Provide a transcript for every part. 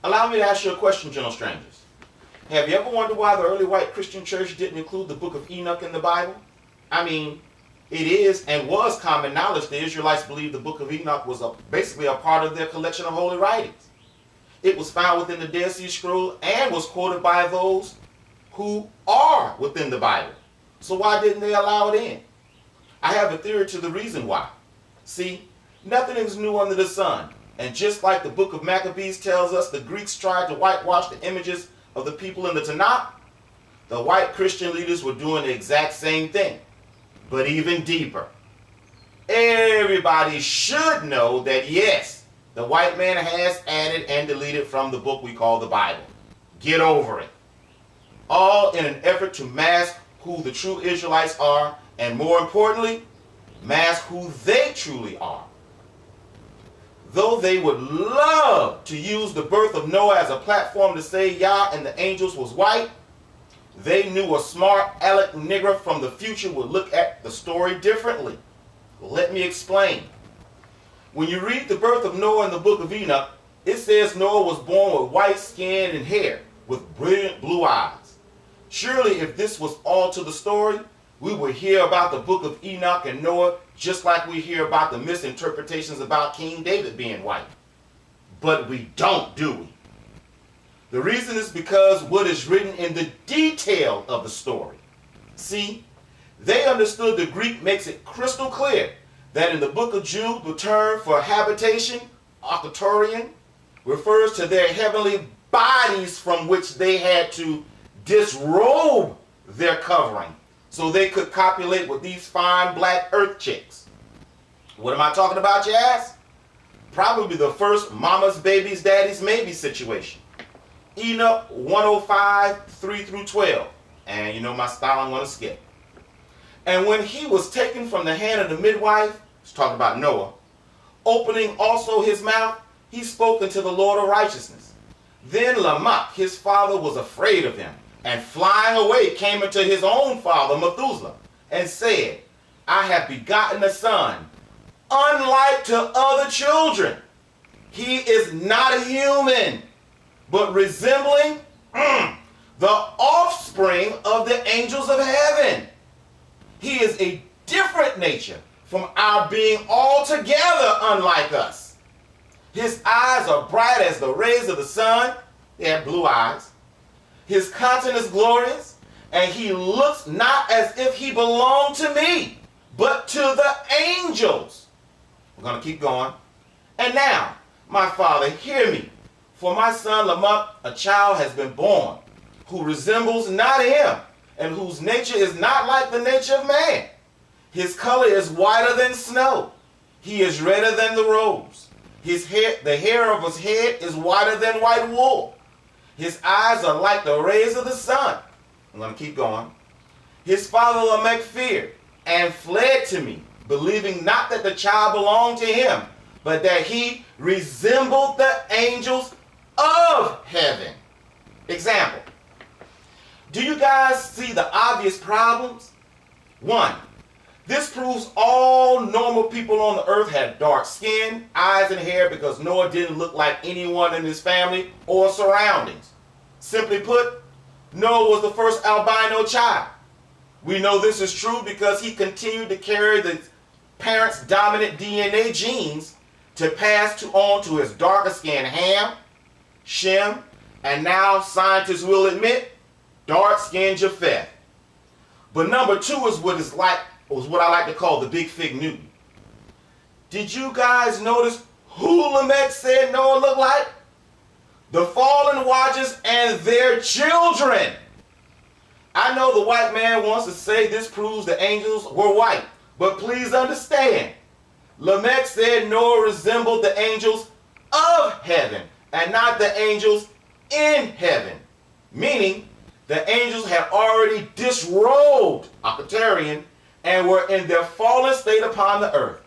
Allow me to ask you a question, gentle strangers. Have you ever wondered why the early white Christian church didn't include the book of Enoch in the Bible? I mean, it is and was common knowledge the Israelites believed the book of Enoch was basically a part of their collection of holy writings. It was found within the Dead Sea Scroll and was quoted by those who are within the Bible. So why didn't they allow it in? I have a theory to the reason why. See, nothing is new under the sun. And just like the book of Maccabees tells us the Greeks tried to whitewash the images of the people in the Tanakh, the white Christian leaders were doing the exact same thing, but even deeper. Everybody should know that yes, the white man has added and deleted from the book we call the Bible. Get over it. All in an effort to mask who the true Israelites are, and more importantly, mask who they truly are. Though they would love to use the birth of Noah as a platform to say Yah and the angels was white, they knew a smart aleck nigger from the future would look at the story differently. Let me explain. When you read the birth of Noah in the book of Enoch, it says Noah was born with white skin and hair, with brilliant blue eyes. Surely if this was all to the story, we would hear about the book of Enoch and Noah just like we hear about the misinterpretations about King David being white. But we don't, do we? The reason is because what is written in the detail of the story. See, they understood the Greek makes it crystal clear that in the book of Jude, the term for habitation, archatorian, refers to their heavenly bodies from which they had to disrobe their covering so they could copulate with these fine black earth chicks. What am I talking about, you ask? Probably the first mama's baby's daddy's maybe situation. Enoch 105, 3 through 12. And you know my style, I'm going to skip. And when he was taken from the hand of the midwife, he's talking about Noah, opening also his mouth, he spoke unto the Lord of righteousness. Then Lamech, his father, was afraid of him, and flying away came unto his own father Methuselah, and said, I have begotten a son, unlike to other children. He is not a human, but resembling the offspring of the angels of heaven. He is a different nature from our being altogether unlike us. His eyes are bright as the rays of the sun. He had blue eyes. His countenance is glorious, and he looks not as if he belonged to me, but to the angels. We're going to keep going. And now, my father, hear me. For my son Lamech, a child has been born, who resembles not him, and whose nature is not like the nature of man. His color is whiter than snow. He is redder than the rose. His hair, the hair of his head is whiter than white wool. His eyes are like the rays of the sun. I'm going to keep going. His father Lamech feared and fled to me, believing not that the child belonged to him, but that he resembled the angels of heaven. Example. Do you guys see the obvious problems? 1. This proves all normal people on the earth had dark skin, eyes, and hair because Noah didn't look like anyone in his family or surroundings. Simply put, Noah was the first albino child. We know this is true because he continued to carry the parents' dominant DNA genes to pass on to his darker skinned Ham, Shem, and now scientists will admit, dark-skinned Japheth. But number 2 is what I like to call the big fig Newton. Did you guys notice who Lamech said Noah looked like? The fallen watchers and their children. I know the white man wants to say this proves the angels were white, but please understand, Lamech said Noah resembled the angels of heaven and not the angels in heaven, meaning the angels had already disrobed Octarian and were in their fallen state upon the earth.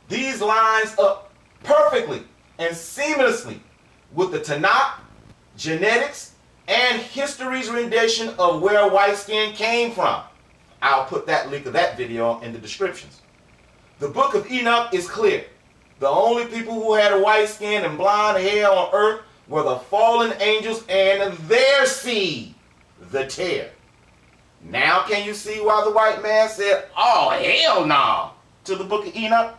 These lines up perfectly and seamlessly with the Tanakh, genetics, and history's rendition of where white skin came from. I'll put that link of that video in the descriptions. The book of Enoch is clear. The only people who had a white skin and blonde hair on earth were the fallen angels and their seed, the tear. Now can you see why the white man said, oh, hell no, to the book of Enoch?